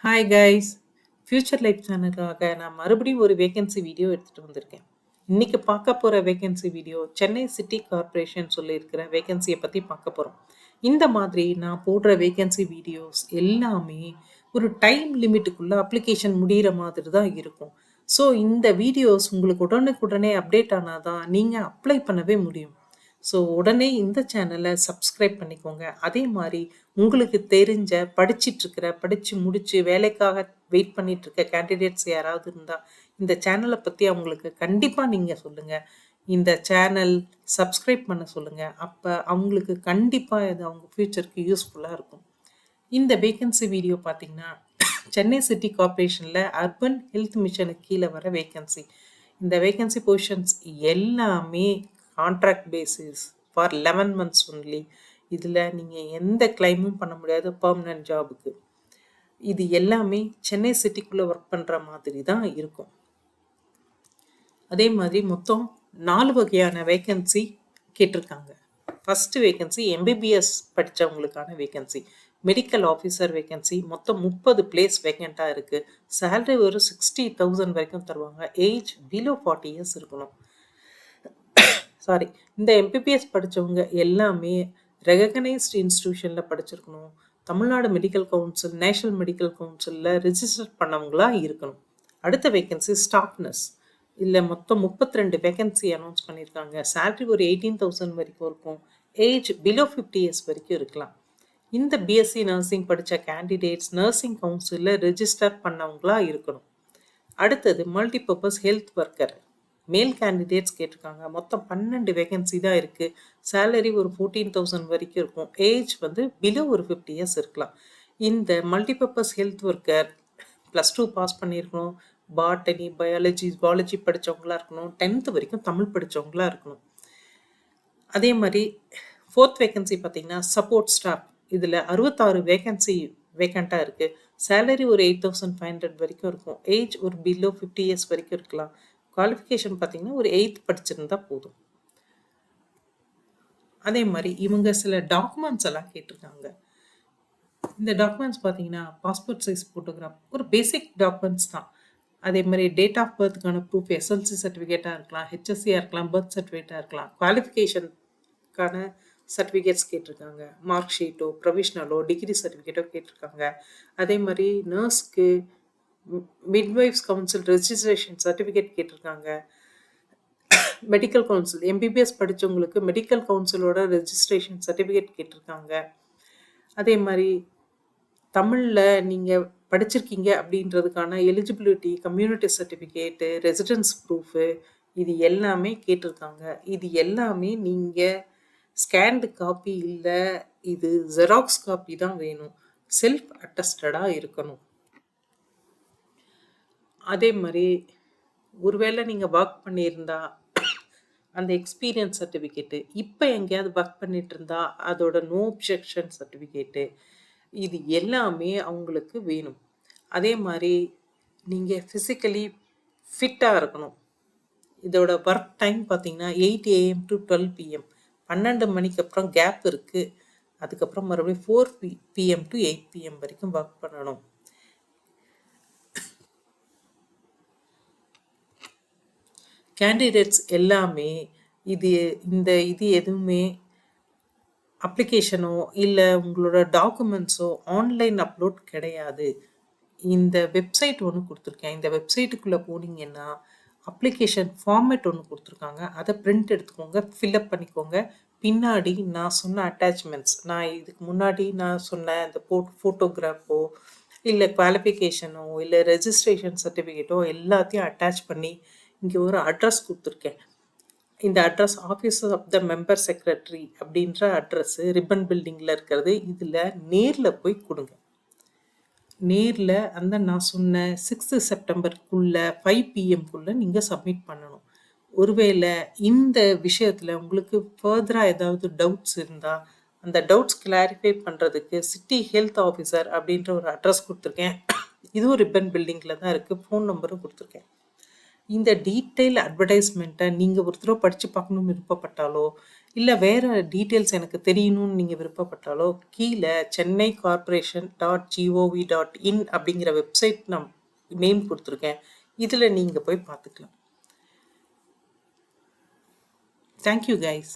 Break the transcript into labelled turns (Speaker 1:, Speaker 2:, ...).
Speaker 1: Hi guys! Future life சேனலுக்காக நான் மறுபடியும் ஒரு வேகன்சி வீடியோ எடுத்துட்டு வந்திருக்கேன். இன்னைக்கு பார்க்க போற vacancy video Chennai city corporation சொல்லியிருக்கிற வேகன்சியை பத்தி பார்க்க போறோம். இந்த மாதிரி நான் போடுற வேகன்சி வீடியோஸ் எல்லாமே ஒரு டைம் லிமிட்டுக்குள்ள அப்ளிகேஷன் முடியிற மாதிரி தான் இருக்கும். ஸோ இந்த வீடியோஸ் உங்களுக்கு உடனுக்குடனே அப்டேட் ஆனாதான் நீங்க அப்ளை பண்ணவே முடியும். ஸோ உடனே இந்த சேனலை சப்ஸ்கிரைப் பண்ணிக்கோங்க. அதே மாதிரி உங்களுக்கு தெரிஞ்ச படிச்சு முடிச்சு வேலைக்காக வெயிட் பண்ணிட்டு இருக்க கேண்டிடேட்ஸ் யாராவது இருந்தா இந்த சேனலை பத்தி அவங்களுக்கு கண்டிப்பா நீங்க சொல்லுங்க. இந்த சேனல் சப்ஸ்கிரைப் பண்ண சொல்லுங்க. அப்ப அவங்களுக்கு கண்டிப்பா இது அவங்க ஃபியூச்சருக்கு யூஸ்ஃபுல்லா இருக்கும். இந்த வேகன்சி வீடியோ பார்த்தீங்கன்னா சென்னை சிட்டி கார்ப்பரேஷன்ல அர்பன் ஹெல்த் மிஷனுக்கு கீழே வர வேகன்சி. இந்த வேகன்சி பொசிஷன்ஸ் எல்லாமே contract basis for 11 months only. இதில் நீங்கள் எந்த கிளைமும் பண்ண முடியாது பர்மனன்ட் ஜாபுக்கு. இது எல்லாமே சென்னை சிட்டிக்குள்ளே ஒர்க் பண்ணுற மாதிரி தான் இருக்கும். அதே மாதிரி மொத்தம் 4 வகையான வேகன்சி கேட்டிருக்காங்க. ஃபர்ஸ்ட் வேகன்சி எம்பிபிஎஸ் படித்தவங்களுக்கான வேகன்சி. மெடிக்கல் ஆஃபீஸர் வேகன்சி மொத்தம் 30 பிளேஸ் வேகண்ட்டாக இருக்குது. சேலரி ஒரு 60,000 வரைக்கும் தருவாங்க. ஏஜ் பிலோ 40 இயர்ஸ் இருக்கணும். சாரி, இந்த எம்பிபிஎஸ் படித்தவங்க எல்லாமே ரெகக்னைஸ்ட் இன்ஸ்டிடியூஷனில் படிச்சிருக்கணும். Tamil Nadu medical council, national medical கவுன்சிலில் ரிஜிஸ்டர் பண்ணவங்களா இருக்கணும். அடுத்த வேகன்சி ஸ்டாஃப் நர்ஸ். இதில் மொத்தம் 32 வேகன்சி அனௌன்ஸ் பண்ணியிருக்காங்க. சேலரி ஒரு 18,000 வரைக்கும் இருக்கும். ஏஜ் பிலோ 50 இயர்ஸ் வரைக்கும் இருக்கலாம். இந்த பிஎஸ்சி நர்சிங் படித்த கேண்டிடேட்ஸ் நர்சிங் கவுன்சிலில் ரெஜிஸ்டர் பண்ணவங்களா இருக்கணும். அடுத்தது மல்டிபர்பஸ் ஹெல்த் ஒர்க்கர். மேல் கேண்டிடேட்ஸ் கேட்டிருக்காங்க. மொத்தம் 12 வேகன்சி தான் இருக்குது. சேலரி ஒரு 14,000 வரைக்கும் இருக்கும். ஏஜ் வந்து பிலோ ஒரு 50 இயர்ஸ் இருக்கலாம். இந்த மல்டிபர்பஸ் ஹெல்த் ஒர்க்கர் +2 பாஸ் பண்ணியிருக்கணும். பாட்டனி, பயாலஜி, ஜுவாலஜி படித்தவங்களா இருக்கணும். 10th வரைக்கும் தமிழ் படித்தவங்களா இருக்கணும். அதே மாதிரி 4th வேகன்சி பார்த்தீங்கன்னா சப்போர்ட் ஸ்டாஃப். இதில் 66 வேகன்சி வேகண்ட்டாக இருக்குது. சேலரி ஒரு 8,500 வரைக்கும் இருக்கும். ஏஜ் ஒரு பிலோ 50 இயர்ஸ் வரைக்கும் இருக்கலாம். குவாலிஃபிகேஷன் பார்த்தீங்கன்னா ஒரு 8th படிச்சிருந்தா போதும். அதே மாதிரி இவங்க சில டாக்குமெண்ட்ஸ் எல்லாம் கேட்டிருக்காங்க. இந்த டாக்குமெண்ட்ஸ் பார்த்தீங்கன்னா பாஸ்போர்ட் சைஸ் ஃபோட்டோகிராஃப், ஒரு பேசிக் டாக்குமெண்ட்ஸ் தான். அதே மாதிரி டேட் ஆஃப் பர்த்துக்கான ப்ரூஃப், எஸ்எல்சி சர்டிஃபிகேட்டாக இருக்கலாம், ஹெச்எஸ்சியாக இருக்கலாம், பர்த் சர்டிஃபிகேட்டாக இருக்கலாம். குவாலிஃபிகேஷனுக்கான சர்டிஃபிகேட்ஸ் கேட்டிருக்காங்க. மார்க் ஷீட்டோ, ப்ரொவிஷ்னலோ, டிகிரி சர்டிஃபிகேட்டோ கேட்டிருக்காங்க. அதே மாதிரி நர்ஸ்க்கு மிட்வைஃப்ஸ் கவுன்சில் ரெஜிஸ்ட்ரேஷன் சர்டிஃபிகேட் கேட்டிருக்காங்க. மெடிக்கல் கவுன்சில் எம்பிபிஎஸ் படித்தவங்களுக்கு மெடிக்கல் கவுன்சிலோட ரெஜிஸ்ட்ரேஷன் சர்டிஃபிகேட் கேட்டிருக்காங்க. அதே மாதிரி தமிழில் நீங்கள் படிச்சிருக்கீங்க அப்படின்றதுக்கான eligibility, community certificate, residence proof, இது எல்லாமே கேட்டிருக்காங்க. இது எல்லாமே நீங்கள் ஸ்கேன்டு காப்பி இல்லை, இது ஜெராக்ஸ் காப்பி தான் வேணும். செல்ஃப் அட்டஸ்டடாக இருக்கணும். அதே மாதிரி ஒருவேளை நீங்கள் ஒர்க் பண்ணியிருந்தா அந்த எக்ஸ்பீரியன்ஸ் சர்டிஃபிகேட்டு, இப்போ எங்கேயாவது ஒர்க் பண்ணிட்டு இருந்தா அதோட நோ அப்ஜெக்ஷன் சர்டிஃபிகேட்டு, இது எல்லாமே அவங்களுக்கு வேணும். அதே மாதிரி நீங்கள் ஃபிசிக்கலி ஃபிட்டாக இருக்கணும். இதோட ஒர்க் டைம் பார்த்தீங்கன்னா 8 AM to 12 PM. 12 மணிக்கு அப்புறம் கேப் இருக்குது. அதுக்கப்புறம் மறுபடியும் 4 PM to 8 PM வரைக்கும் ஒர்க் பண்ணணும். கேண்டிடேட்ஸ் எல்லாமே இது எதுவுமே அப்ளிகேஷனோ இல்லை உங்களோட டாக்குமெண்ட்ஸோ ஆன்லைன் அப்லோட் கிடையாது. இந்த வெப்சைட் ஒன்று கொடுத்துருக்கேன். இந்த வெப்சைட்டுக்குள்ளே போனீங்கன்னா அப்ளிகேஷன் ஃபார்மேட் ஒன்று கொடுத்துருக்காங்க. அதை பிரிண்ட் எடுத்துக்கோங்க, ஃபில்அப் பண்ணிக்கோங்க. பின்னாடி நான் சொன்ன அட்டாச்மெண்ட்ஸ், நான் இதுக்கு முன்னாடி நான் சொன்ன இந்த ஃபோட்டோகிராஃபோ இல்லை குவாலிஃபிகேஷனோ இல்லை ரெஜிஸ்ட்ரேஷன் சர்டிஃபிகேட்டோ எல்லாத்தையும் அட்டாச் பண்ணி இங்கே ஒரு அட்ரஸ் கொடுத்துருக்கேன். இந்த address office of the member secretary அப்படின்ற அட்ரஸ்ஸு ரிப்பன் பில்டிங்கில் இருக்கிறது. இதில் நேரில் போய் கொடுங்க. நேரில் அந்த நான் சொன்ன 6th செப்டம்பருக்குள்ளே 5 PM நீங்கள் சப்மிட் பண்ணணும். ஒருவேளை இந்த விஷயத்தில் உங்களுக்கு ஃபர்தராக ஏதாவது டவுட்ஸ் இருந்தால் அந்த டவுட்ஸ் கிளாரிஃபை பண்ணுறதுக்கு சிட்டி ஹெல்த் ஆஃபீஸர் அப்படின்ற ஒரு அட்ரஸ் கொடுத்துருக்கேன். இதுவும் ரிப்பன் பில்டிங்கில் தான் இருக்குது. ஃபோன் நம்பரும் கொடுத்துருக்கேன். இந்த டீட்டெயில் அட்வர்டைஸ்மெண்ட்டை நீங்கள் ஒரு தடவை படித்து பார்க்கணும்னு விருப்பப்பட்டாலோ, இல்லை வேறு டீட்டெயில்ஸ் எனக்கு தெரியணும்னு நீங்கள் விருப்பப்பட்டாலோ, கீழே சென்னை கார்ப்பரேஷன் .gov.in அப்படிங்கிற வெப்சைட் நான் நேம் கொடுத்துருக்கேன். இதில் நீங்கள் போய் பார்த்துக்கலாம். Thank you guys.